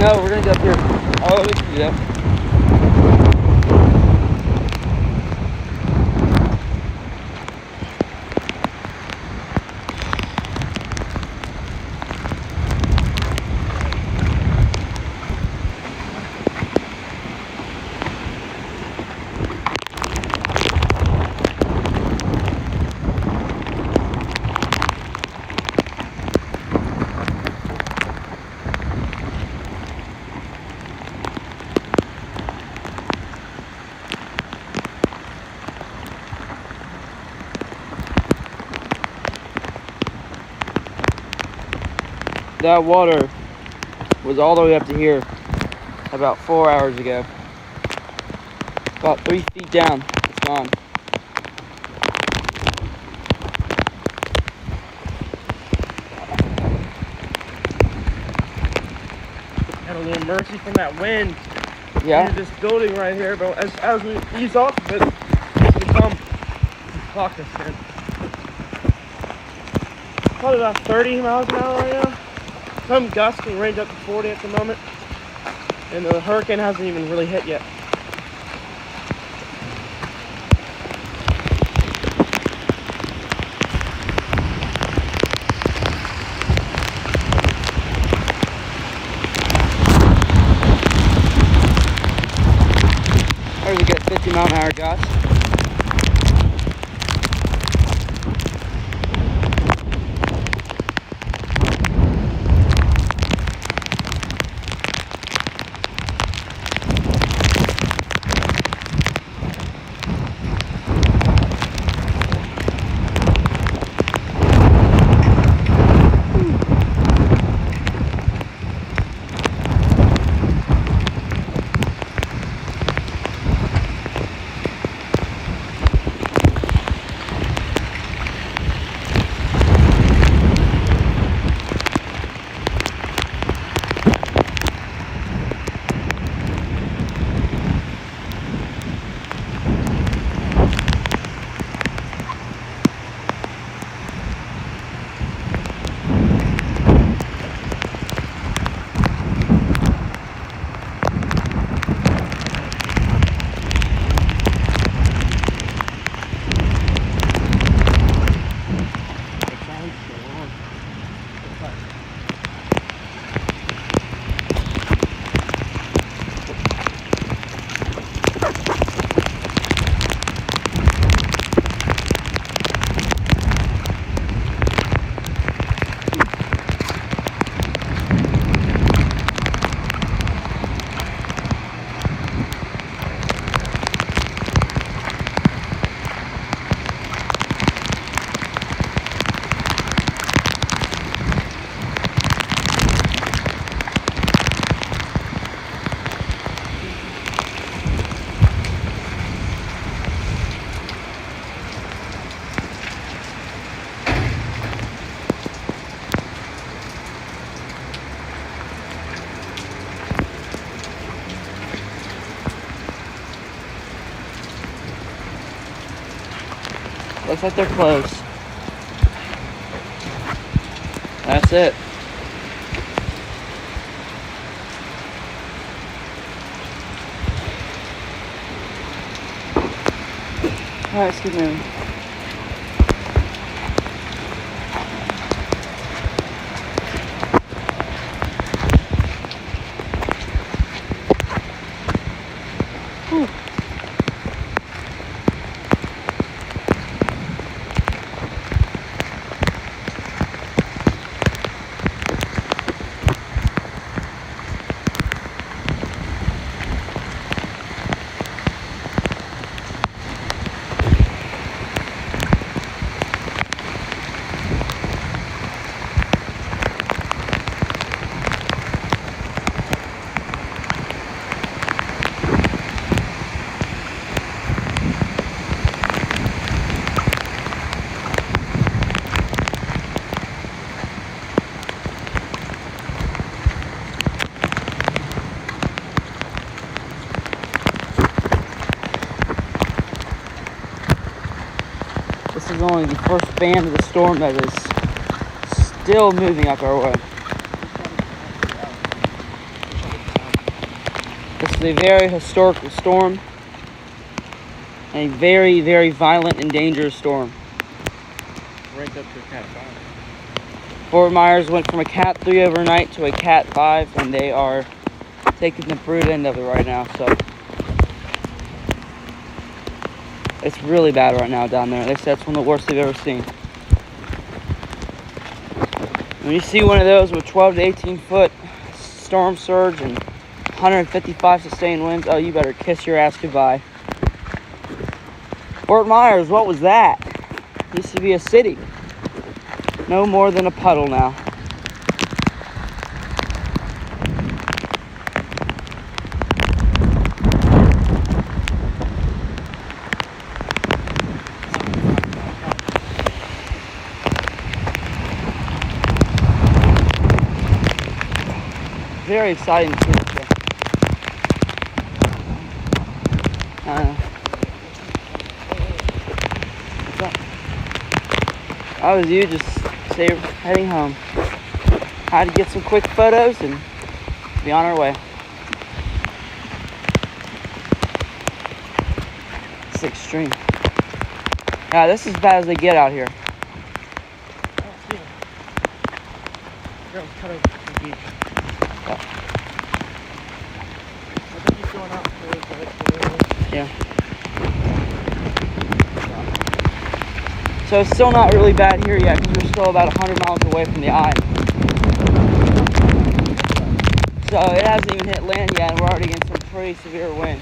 No, we're gonna go up here. Oh, we can do that. That water was all the way up to here about 4 hours ago. About 3 feet down, it's gone. Had a little mercy from that wind. Yeah. This building right here, but as we ease off of it, it's become clock us in. Probably about 30 miles an hour right now. Some gusts can range up to 40 at the moment, and the hurricane hasn't even really hit yet. There's a good 50-mile-an-hour gust. Looks like they're close. That's it. Alright, let's keep moving. only the first band of the storm that is still moving up our way. This is a very historical storm. A very, very violent and dangerous storm. Ranked up to a Cat 5. Fort Myers went from a Cat 3 overnight to a Cat 5, and they are taking the brutal end of it right now. So it's really bad right now down there. They said it's one of the worst they've ever seen. When you see one of those with 12 to 18 foot storm surge and 155 sustained winds, oh, you better kiss your ass goodbye. Fort Myers, what was that? Used to be a city. No more than a puddle now. Very exciting to see this show. What's up? I was you just say heading home. Had to get some quick photos and be on our way. It's extreme. Yeah, this is as bad as they get out here. I don't see him. Yeah, I'm kind of the beach. I think he's going out towards the Yeah. So it's still not really bad here yet because we're still about 100 miles away from the eye. So it hasn't even hit land yet and we're already getting some pretty severe wind.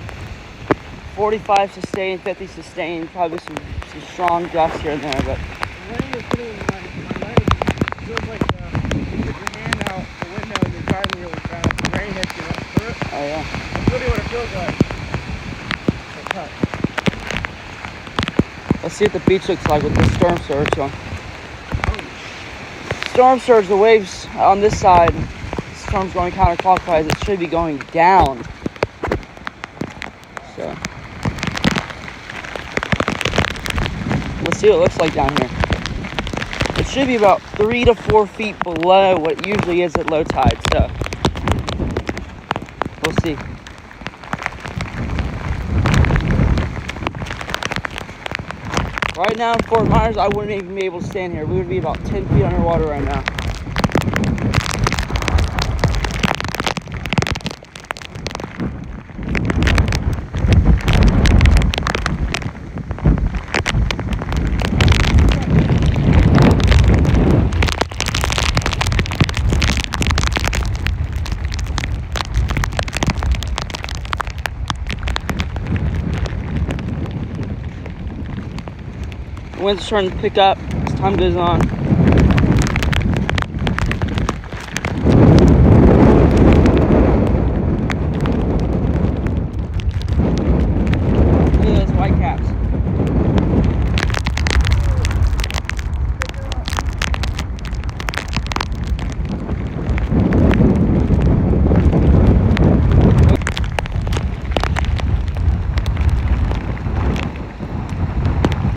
45 sustained, 50 sustained, probably some strong gusts here and there, but the rain is hitting my leg. It feels like you put your hand out the window and you're driving really fast. The rain hits you right through it. oh yeah. That's really what it feels like. It's hot. Let's see what the beach looks like with this storm surge on. Storm surge, the waves on this side, the storm's going counterclockwise, it should be going down. So let's see what it looks like down here. It should be about 3 to 4 feet below what it usually is at low tide, so we'll see. Right now in Fort Myers, I wouldn't even be able to stand here. We would be about 10 feet underwater right now. The winds are starting to pick up as time goes on. Look at those white caps.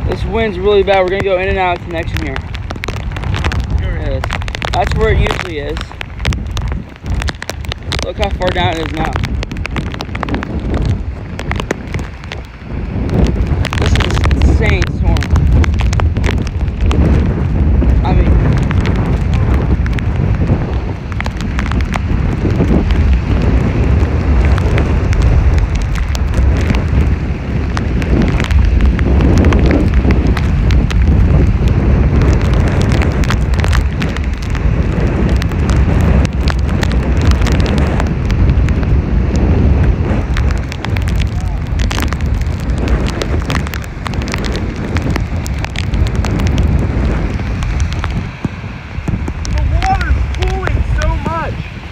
This wind's really bad. We're gonna go in and out of connection here. Yes. That's where it usually is. Look how far down it is now. This is an insane storm. I mean,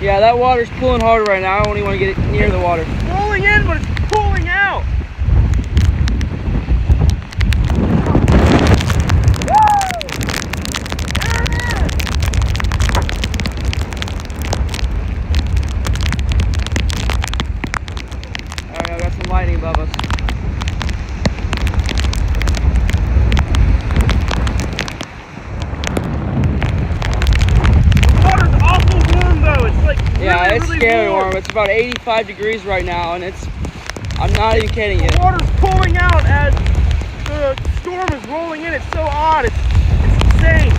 yeah, that water's pulling hard right now. I don't even want to get it near the water. It's rolling in, but it's pulling out. Alright, I got some lighting above us. It's about 85 degrees right now, and I'm not even kidding you. The water's pulling out as the storm is rolling in. It's so odd. It's insane.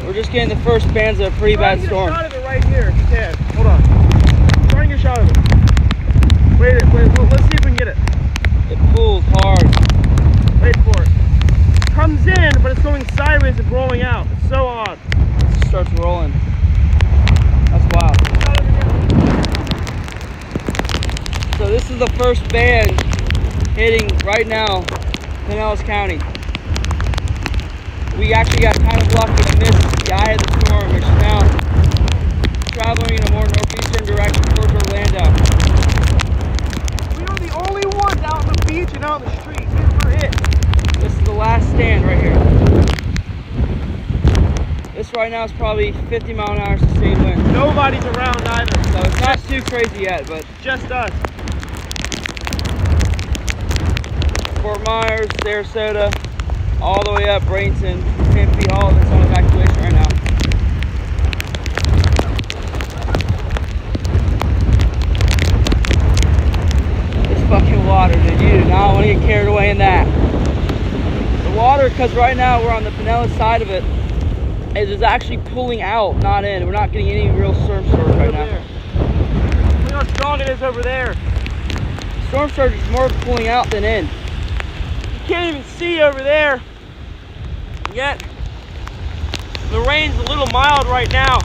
We're just getting the first bands of a pretty bad storm. Try to get a shot of it right here if you can. Hold on. Try and get a shot of it. Wait, let's see if we can get it. It pulls hard. Wait for it. Comes in, but it's going sideways and rolling out. It's so odd. It just starts rolling. That's wild. So this is the first band hitting right now, Pinellas County. We actually got kind of lucky to miss the eye of the storm, which is now traveling in a more northeastern direction towards Orlando. We are the only ones out on the beach and out on the street. We're it. This is the last stand right here. This right now is probably 50 mile an hour sustained wind. Nobody's around either. So it's not too crazy yet, but just us. Fort Myers, Sarasota, all the way up, Bradenton, Tempe, all of it's on evacuation right now. This fucking water, dude, you do not want to get carried away in that. The water, because right now we're on the Pinellas side of it, it is actually pulling out, not in. We're not getting any real storm surge right now. Look how strong it is over there. Storm surge is more pulling out than in. You can't even see over there. Yet, the rain's a little mild right now.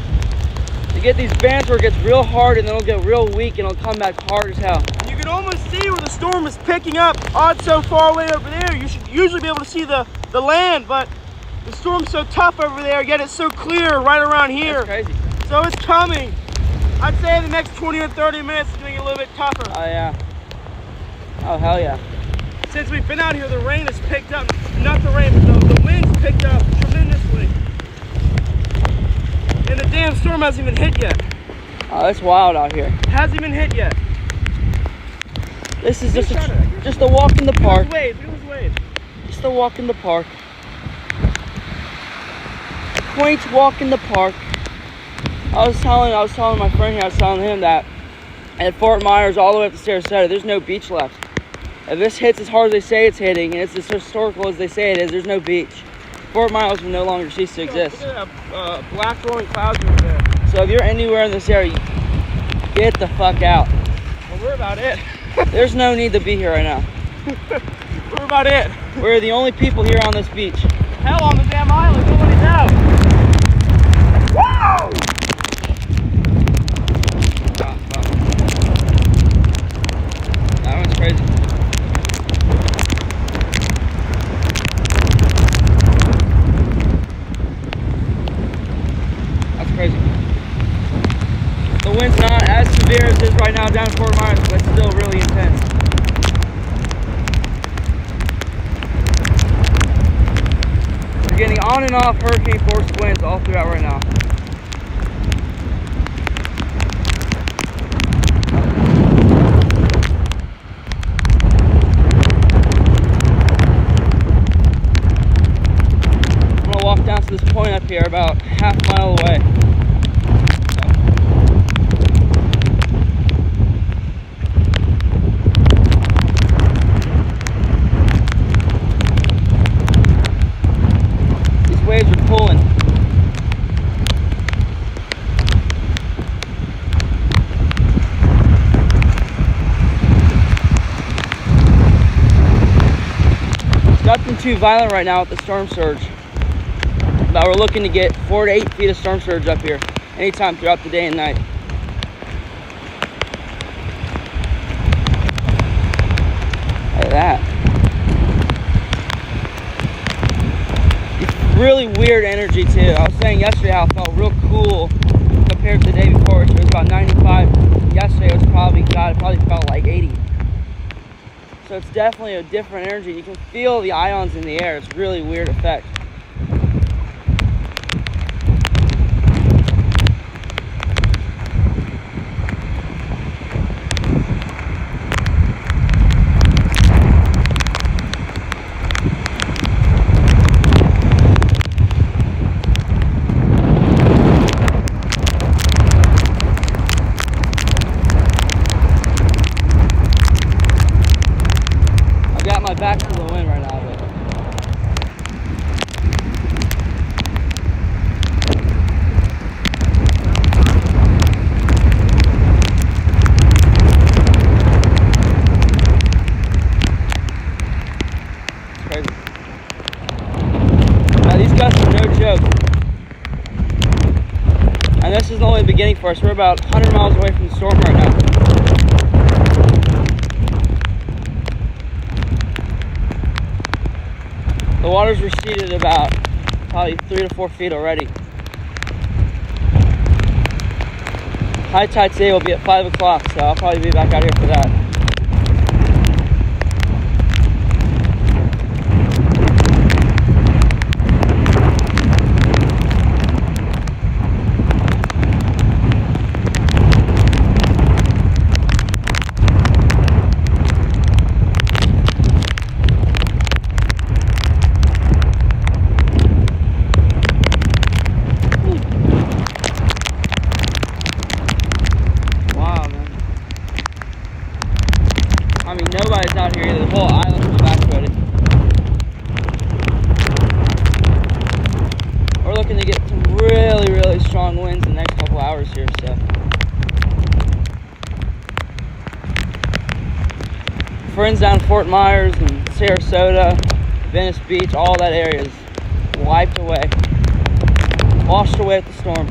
You get these bands where it gets real hard and then it'll get real weak and it'll come back hard as hell. You can almost see where the storm is picking up. Odd, so far away over there. You should usually be able to see the land, but the storm's so tough over there, yet it's so clear right around here. That's crazy. So it's coming. I'd say the next 20 or 30 minutes it's going to get a little bit tougher. Oh yeah. Oh hell yeah. Since we've been out here, the rain has picked up. Not the rain, but the wind's picked up tremendously. And the damn storm hasn't even hit yet. Oh, it's wild out here. It hasn't even hit yet. This is just a walk in the park. Look at this wave. Just a walk in the park. Quaint walk in the park. I was telling my friend here, I was telling him that at Fort Myers all the way up to Sarasota, there's no beach left. If this hits as hard as they say it's hitting, and it's as historical as they say it is, there's no beach. Fort Myers will no longer cease to exist. Look at that black rolling clouds over there. So if you're anywhere in this area, get the fuck out. Well, we're about it. There's no need to be here right now. We're about it. We're the only people here on this beach. Hell, on the damn island, nobody's out. Woo! Oh, fuck. That one's crazy. That's crazy. The wind's not as severe as it is right now down in Fort Myers, but it's still really intense. We're getting on and off hurricane force winds all throughout right now. I'm gonna walk down to this point up here about half a mile away. Waves are pulling. It's nothing too violent right now with the storm surge, but we're looking to get 4 to 8 feet of storm surge up here anytime throughout the day and night. Look at that. Really weird energy too. I was saying yesterday how it felt real cool compared to the day before. It was about 95. Yesterday it was probably felt like 80. So it's definitely a different energy. You can feel the ions in the air. It's really weird effect. crazy. Now these gusts are no joke. And this is only the beginning for us. We're about 100 miles away from the storm right now. The water's receded about probably 3 to 4 feet already. High tide today will be at 5 o'clock, so I'll probably be back out here for that. I mean, nobody's out here either. The whole island is evacuated. We're looking to get some really, really strong winds in the next couple hours here, so. Friends down in Fort Myers and Sarasota, Venice Beach, all that area is wiped away. Washed away with the storm.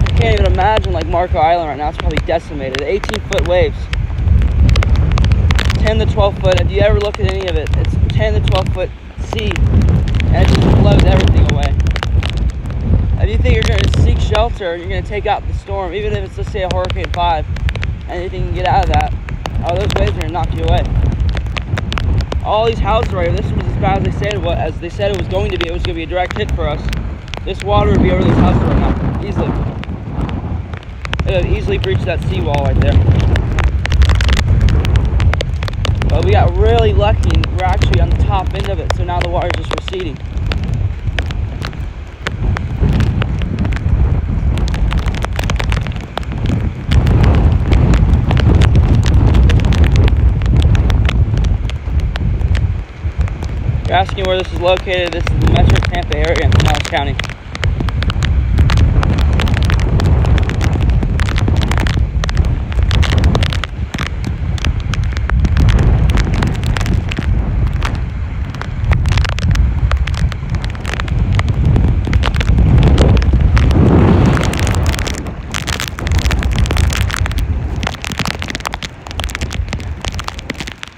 I can't even imagine like Marco Island right now. It's probably decimated. 18-foot waves, 10 to 12 foot. If you ever look at any of it, it's 10 to 12 foot sea, and it just blows everything away. If you think you're going to seek shelter, you're going to take out the storm, even if it's, let's say, a Hurricane 5, and you can get out of that, oh, those waves are going to knock you away. All these houses right here, this was as bad as they said it was going to be. It was going to be a direct hit for us. This water would be over these houses right now, easily. It would easily breach that seawall right there. But we got really lucky and we're actually on the top end of it, so now the water's just receding. You're asking where this is located. This is the Metro Tampa area in Pinellas County.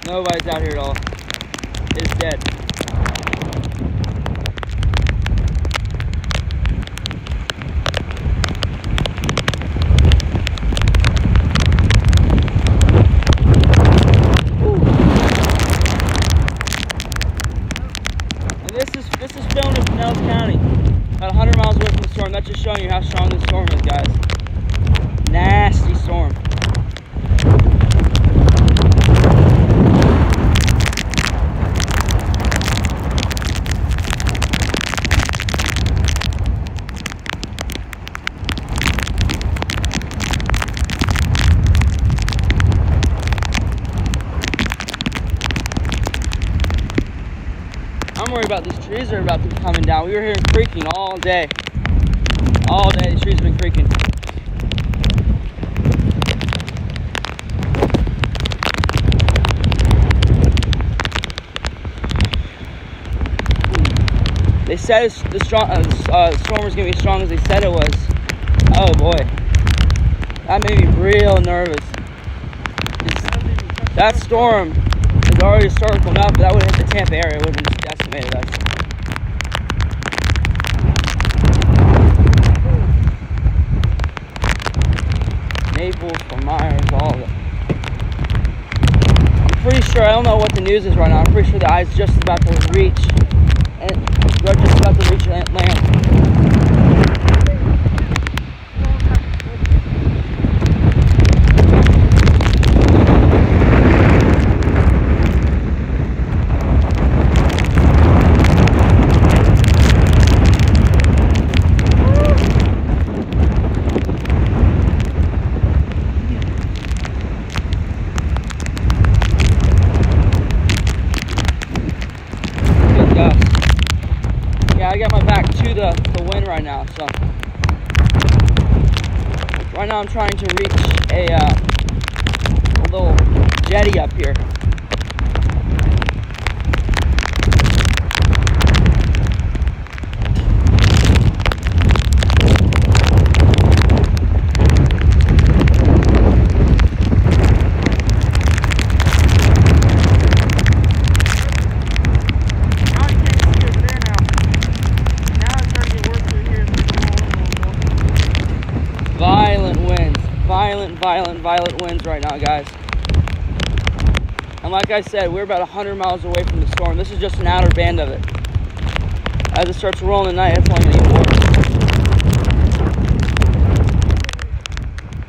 Nobody's out here at all. It is dead. This is filmed in Pinellas County, about 100 miles away from the storm. That's just showing you how strong this storm is, guys. Nasty storm. I'm worried about these trees that are about to be coming down. We were hearing creaking all day. All day, these trees have been creaking. They said the storm was going to be as strong as they said it was. Oh boy. That made me real nervous. That storm has already started going up, but that would have hit the Tampa area. It would have been just decimated us. Naples, Fort Myers, all of it. I'm pretty sure, I don't know what the news is right now. I'm pretty sure the eye's just about to reach, and we're just about to reach land. Yeah, I got my back to the wind right now, so now I'm trying to reach a little jetty up here. Violent winds right now, guys. And like I said, we're about 100 miles away from the storm. This is just an outer band of it. As it starts rolling at night, it's only going to get worse.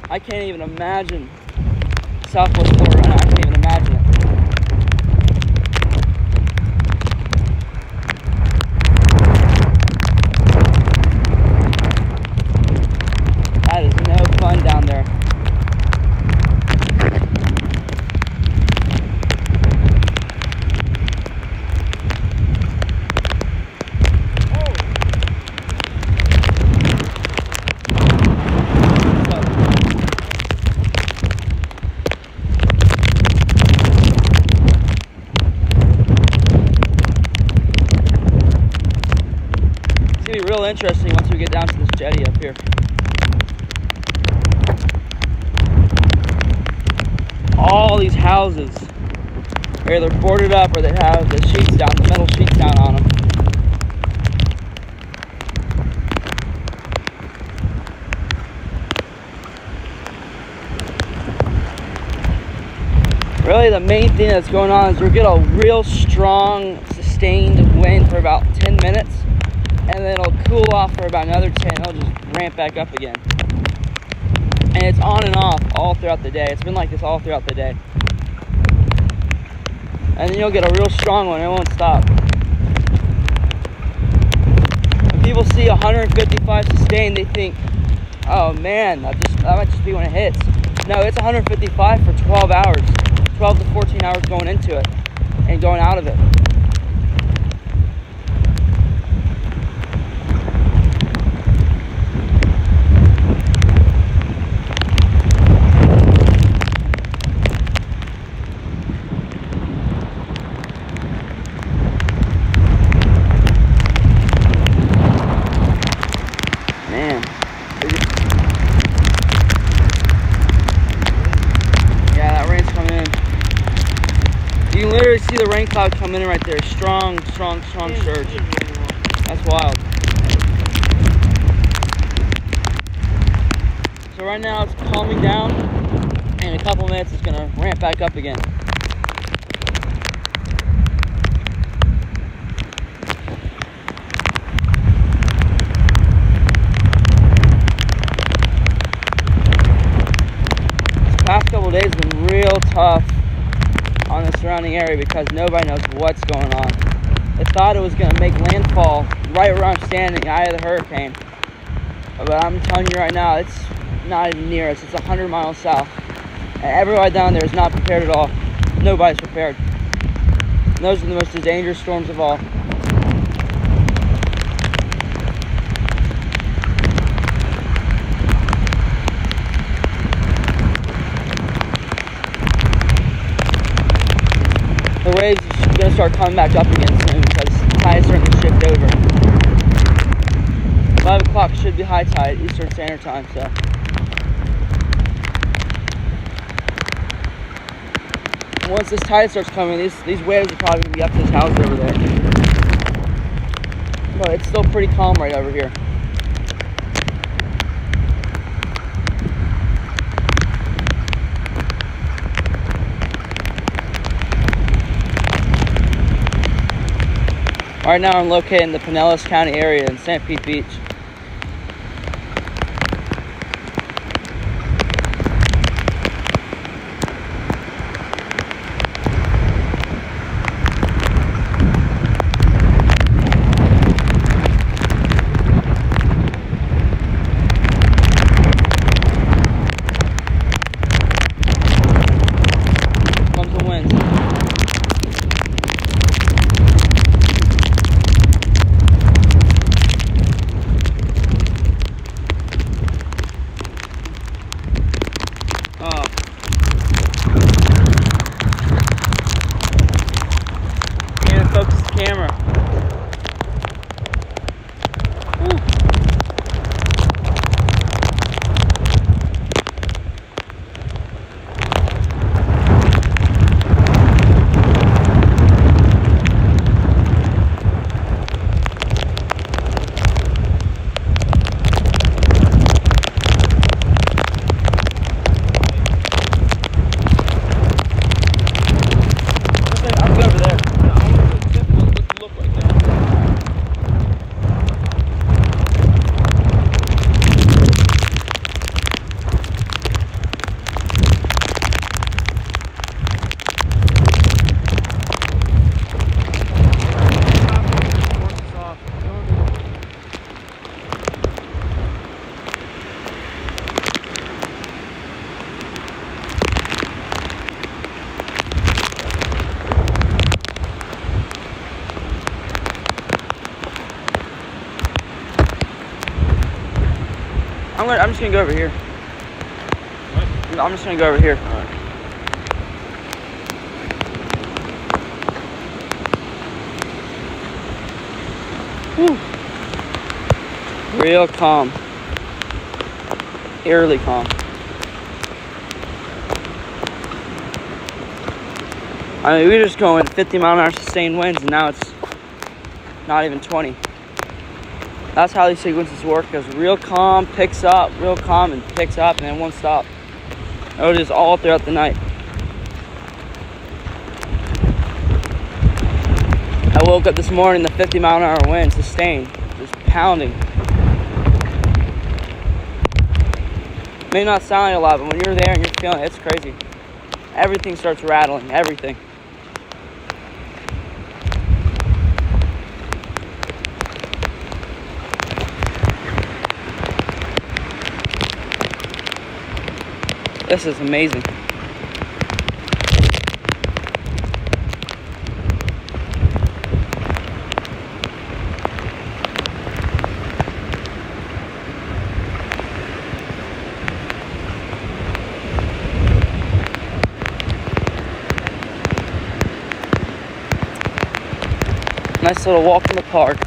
I can't even imagine Southwest Florida right now. I can't even imagine it. That is no fun down there. Real interesting once we get down to this jetty up here. All these houses are either boarded up or they have the sheets down, the metal sheets down on them. Really, the main thing that's going on is we get a real strong, sustained wind for about 10 minutes. And then it'll cool off for about another 10. It'll just ramp back up again. And it's on and off all throughout the day. It's been like this all throughout the day. And then you'll get a real strong one. It won't stop. When people see 155 sustained, they think, oh man, that might just be when it hits. No, it's 155 for 12 hours. 12 to 14 hours going into it and going out of it. You can literally see the rain cloud coming in right there. Strong surge. That's wild. So right now it's calming down. In a couple minutes it's going to ramp back up again. This past couple days have been real tough on the surrounding area because nobody knows what's going on. They thought it was going to make landfall right where I'm standing, eye of the hurricane. But I'm telling you right now, it's not even near us. It's 100 miles south. And everybody down there is not prepared at all. Nobody's prepared. And those are the most dangerous storms of all. The waves are going to start coming back up again soon because the tide's starting to shift over. 5 o'clock should be high tide, Eastern Standard Time, so. And once this tide starts coming, these waves are probably going to be up to this house over there. But it's still pretty calm right over here. Right now I'm located in the Pinellas County area in St. Pete Beach. Comes the wind. I'm just gonna go over here. What? I'm just gonna go over here. All right. Whew. Real calm. Eerily calm. I mean, we were just going 50 mile an hour sustained winds, and now it's not even 20. That's how these sequences work. Goes real calm, picks up, real calm, and picks up, and then won't stop. It is all throughout the night. I woke up this morning, the 50 mile an hour wind, sustained, just pounding. May not sound like a lot, but when you're there and you're feeling it, it's crazy. Everything starts rattling, everything. This is amazing. Nice little walk in the park.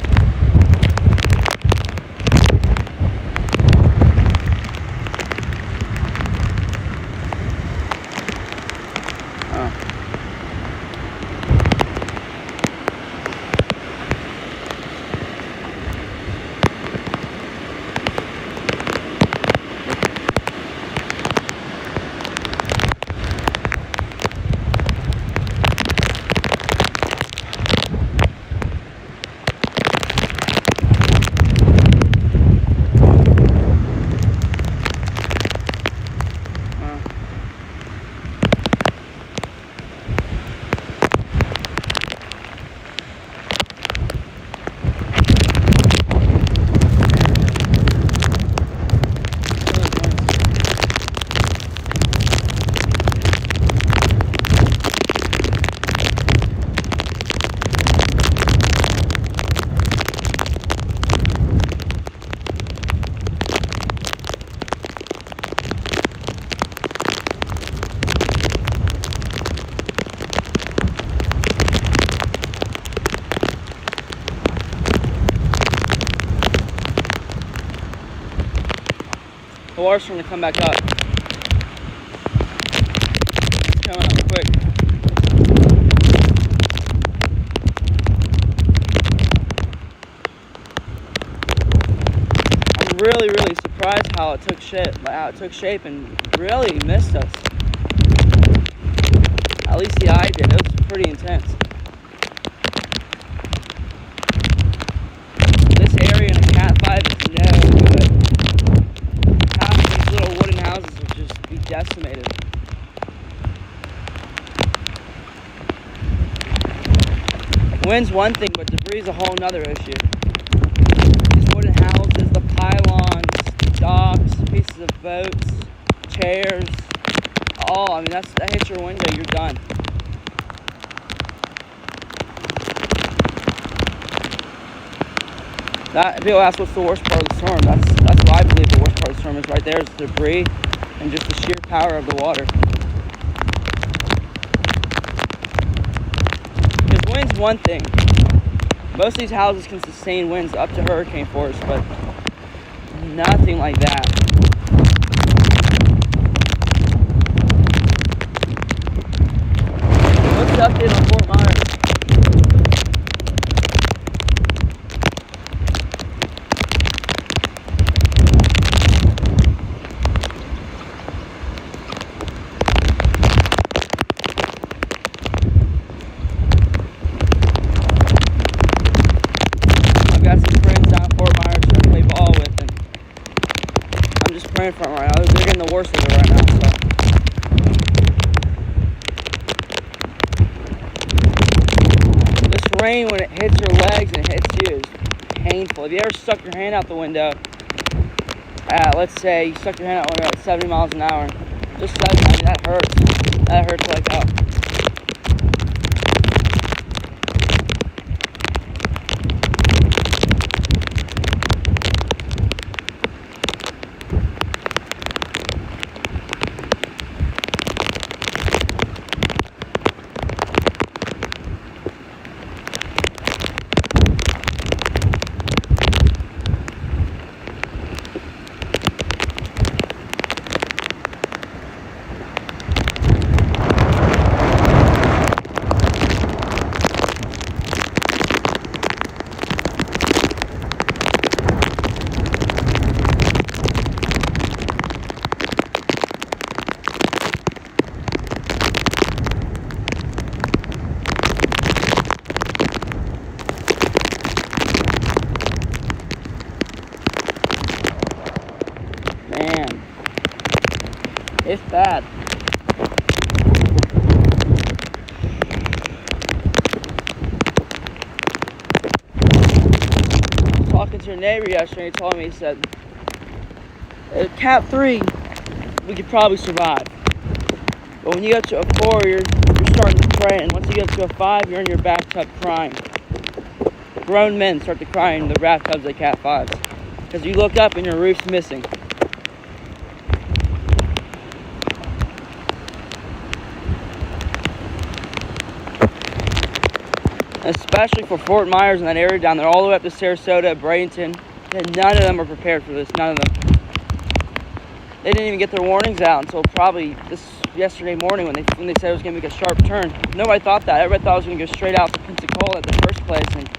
The water's starting to come back up. It's coming up quick. I'm really surprised how it took shape and really missed us. At least the eye did. It was pretty intense. This area in a Cat 5 is no good. Little wooden houses would just be decimated. Wind's one thing, but debris is a whole nother issue. These wooden houses, the pylons, docks, pieces of boats, chairs, all, I mean, that hits your window, you're done. People ask what's the worst part of the storm. That's what I believe the worst part of the storm is right there is the debris and just the sheer power of the water. Because wind's one thing. Most of these houses can sustain winds up to hurricane force, but nothing like that. What's the update on Fort Myers? Praying for them right now. They're getting the worst of it right now. So this rain, when it hits your legs and it hits you, is painful. If you ever stuck your hand out the window, let's say you stuck your hand out the window at 70 miles an hour, just that hurts. That hurts like hell. It's bad. Talking to a neighbor yesterday, he told me, he said, at Cat 3, we could probably survive. But when you get to a 4, you're starting to pray, and once you get to a 5, you're in your bathtub crying. Grown men start to cry in the bathtubs at Cat 5s. Because you look up and your roof's missing. Especially for Fort Myers and that area down there, all the way up to Sarasota, Bradenton. None of them are prepared for this, none of them. They didn't even get their warnings out until probably yesterday morning when they said it was going to make a sharp turn. Nobody thought that. Everybody thought it was going to go straight out to Pensacola at the first place, and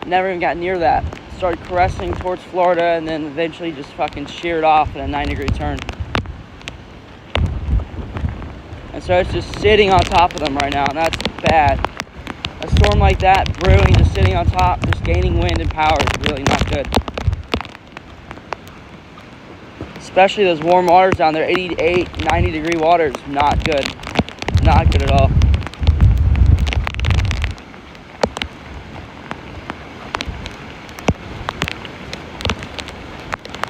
never even got near that. Started caressing towards Florida, and then eventually just fucking sheared off in a 90-degree turn. And so it's just sitting on top of them right now, and that's bad. A storm like that, brewing, just sitting on top, just gaining wind and power is really not good. Especially those warm waters down there, 88, 90-degree waters, not good. Not good at all.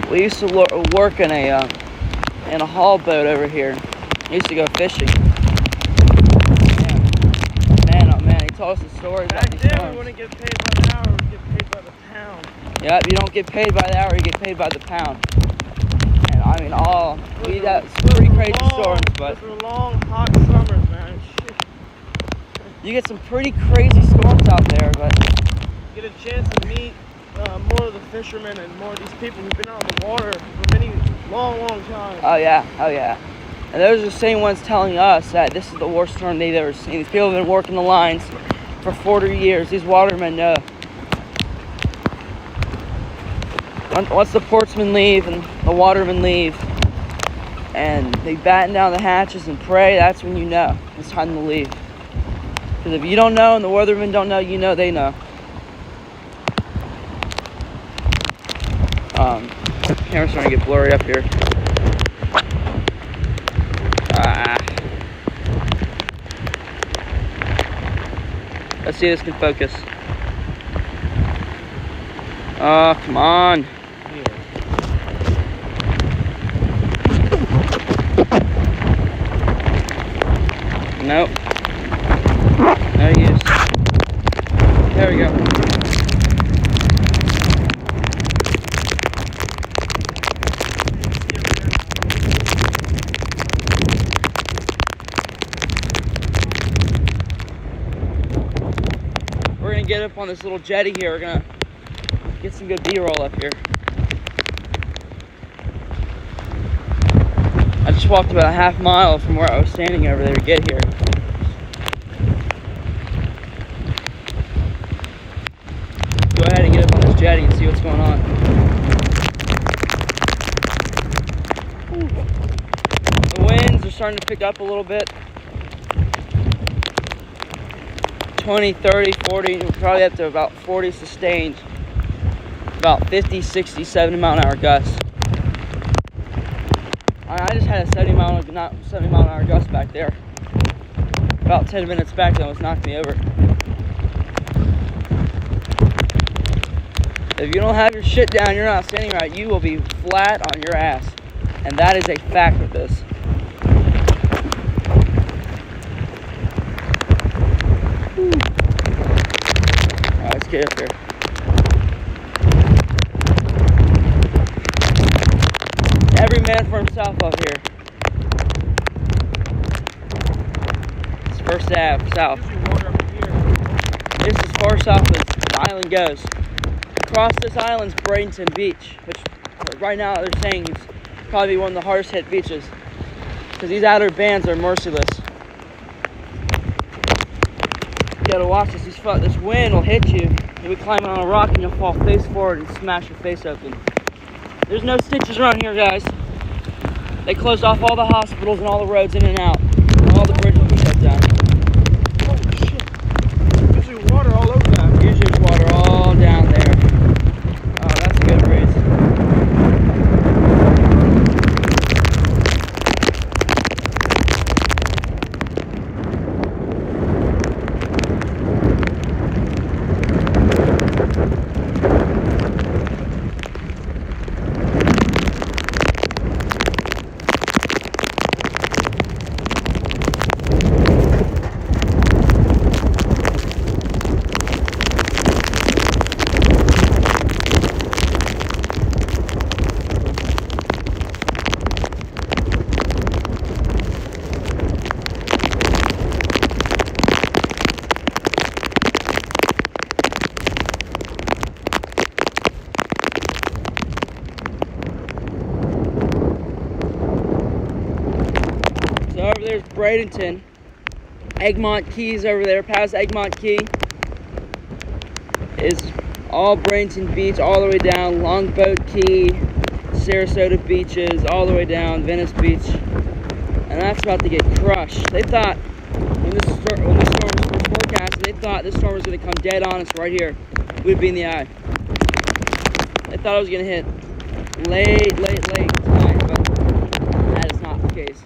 We used to work in a haul boat over here. We used to go fishing. Man, oh man, he told us the stories about these storms. Back then, we wouldn't get paid by the hour, we get paid by the pound. Yep, you don't get paid by the hour, you get paid by the pound. And I mean, we got some pretty crazy storms, but those were long, hot summers, man. Shit. You get some pretty crazy storms out there, but Get a chance to meet more of the fishermen and more of these people who've been out on the water for many long time. oh yeah. And those are the same ones telling us that this is the worst storm they've ever seen. These people have been working the lines for 40 years. These watermen know. Once the portsmen leave and the watermen leave and they batten down the hatches and pray, that's when you know it's time to leave. Because if you don't know and the watermen don't know, you know they know. Camera's starting to get blurry up here. Let's see if this can focus. Oh, come on. Nope. No use. There we go. We're gonna get up on this little jetty here. We're gonna get some good B-roll up here. I just walked about a half mile from where I was standing over there to get here. Go ahead and get up on this jetty and see what's going on. The winds are starting to pick up a little bit. 20, 30, 40, probably up to about 40 sustained. About 50, 60, 70 mile an hour gusts. I just had a 70 mile an hour gust back there. About 10 minutes back, that almost knocked me over. If you don't have your shit down, you're not standing right, you will be flat on your ass. And that is a fact with this. Alright, let's get up here. Every man for himself up here. It's First Ave, south. This is as far south as the island goes. Across this island's Bradenton Beach, which right now they're saying is probably one of the hardest hit beaches. Because these outer bands are merciless. You gotta watch this. This wind will hit you. You'll be climbing on a rock and you'll fall face forward and smash your face open. There's no stitches around here, guys. They closed off all the hospitals and all the roads in and out. And all the bridges were shut down. Holy shit. Usually water all over that. Usually there's water all down there. Oh, that's a good breeze. So over there's Bradenton. Egmont Keys over there, past Egmont Key is all Bradenton Beach, all the way down, Longboat Key, Sarasota beaches, all the way down, Venice Beach. And that's about to get crushed. They thought, when this storm was first forecasted, they thought this storm was going to come dead on us right here. We'd be in the eye. They thought it was going to hit late tonight, but that is not the case.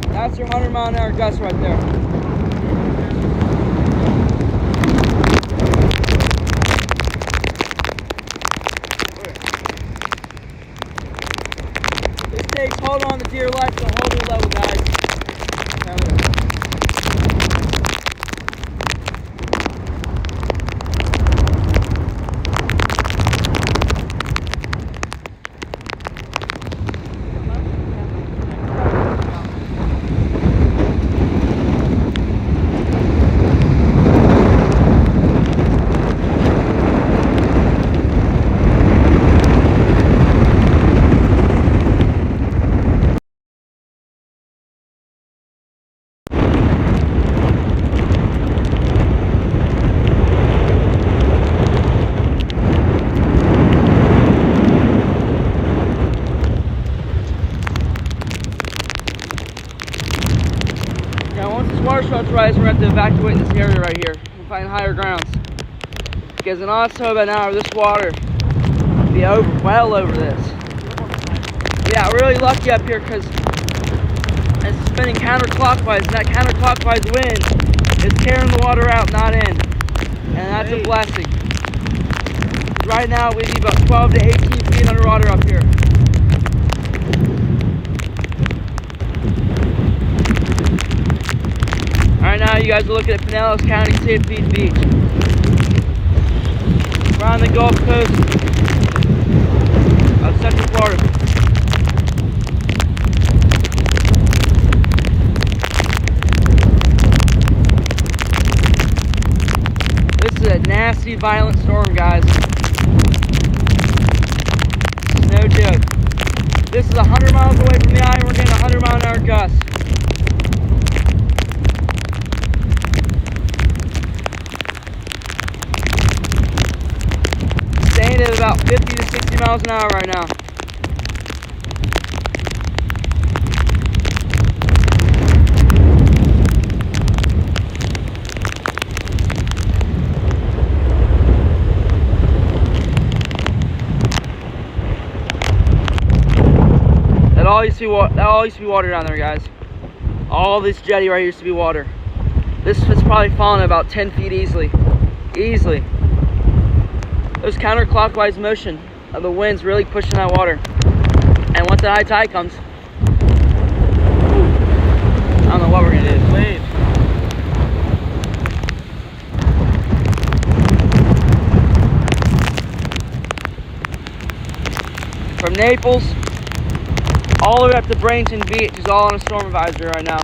That's your 100-mile-an-hour gust right there. This takes hold on to dear life to a whole new level, guys. Once this water starts rising, we're going to have to evacuate this area right here and find higher grounds. Because in also about an hour, this water will be well over this. Yeah, we're really lucky up here because it's spinning counterclockwise, and that counterclockwise wind is tearing the water out, not in. And that's a blessing. Right now, we'd be about 12 to 18 feet underwater up here. Right now, you guys are looking at Pinellas County, St. Pete Beach. We're on the Gulf Coast of Central Florida. This is a nasty, violent storm, guys. This is no joke. This is 100 miles away from the eye, and we're getting 100-mile-an-hour gusts. Staying at about 50 to 60 miles an hour right now. That all used to be water down there, guys. All this jetty right here used to be water. This is probably fallen about 10 feet easily. Easily. Those counterclockwise motion of the wind's really pushing that water. And once the high tide comes, I don't know what we're gonna do. Wave. From Naples all the way up to Bradenton Beach is all on a storm advisory right now.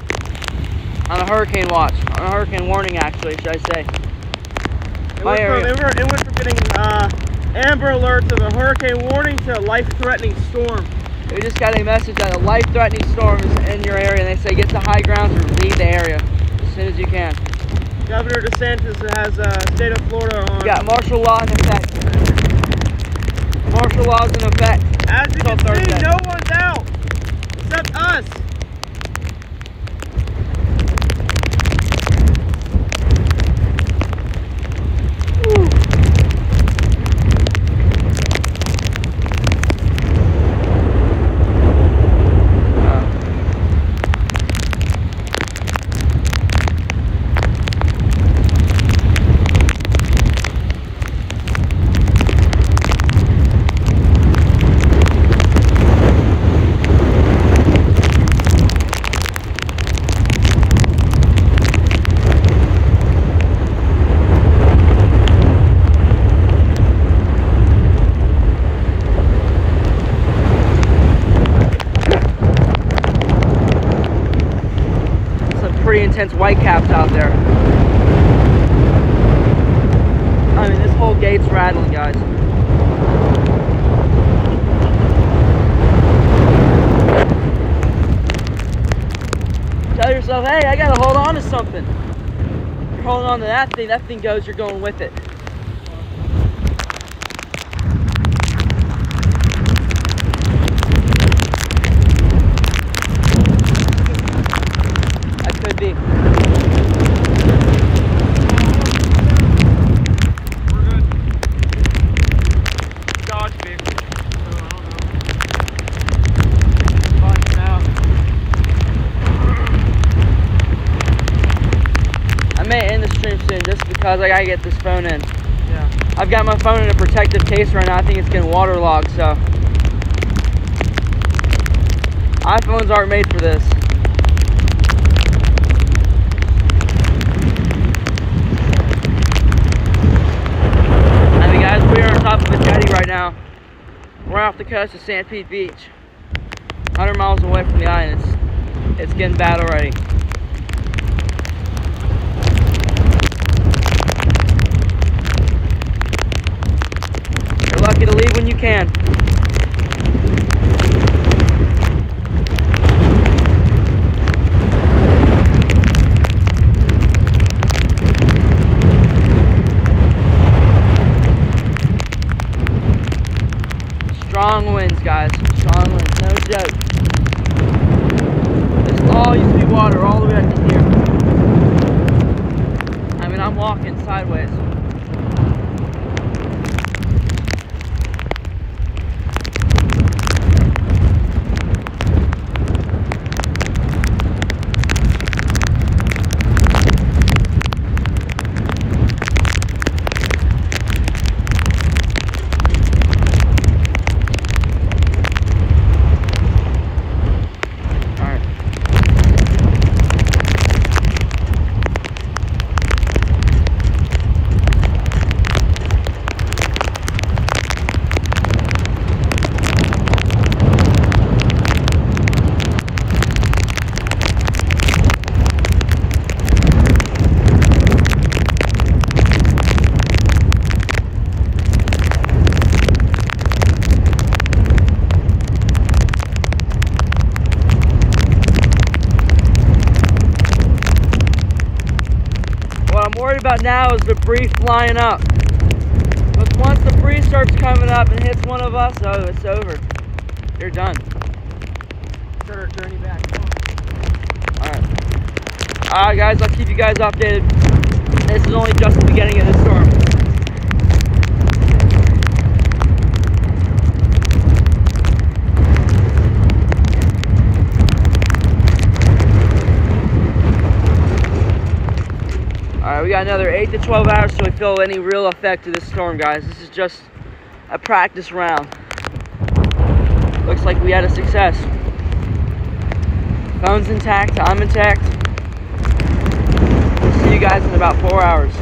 On a hurricane watch. On a hurricane warning, actually, should I say. It went from getting amber alert to the hurricane warning to a life-threatening storm. We just got a message that a life-threatening storm is in your area, and they say get to high grounds or leave the area as soon as you can. Governor DeSantis has state of Florida on. We got martial law in effect. Martial law is in effect. As you can see, no one's out except us. intense whitecaps out there. I mean, this whole gate's rattling, guys. Tell yourself, hey, I gotta hold on to something. You're holding on to that thing goes, you're going with it. That could be. We're good. Dodge vehicle. So I don't know. Fun now. I may end the stream soon just because I gotta get this phone in. Yeah. I've got my phone in a protective case right now. I think it's getting waterlogged, so. iPhones aren't made for this. I mean, guys, we are on top of a jetty right now. We're off the coast of St. Pete Beach. 100 miles away from the island. It's getting bad already. You're lucky to leave when you can. Strong winds, guys. Strong winds. No joke. This all used to be water all the way up to here. I mean, I'm walking sideways. What I'm worried about now is debris flying up. But once the debris starts coming up and hits one of us, oh, it's over. You're done. Start our journey back. Alright, guys, I'll keep you guys updated. This is only just the beginning of the storm. Alright, we got another 8 to 12 hours till we feel any real effect of this storm, guys. This is just a practice round. Looks like we had a success. Phone's intact, I'm intact. We'll see you guys in about 4 hours.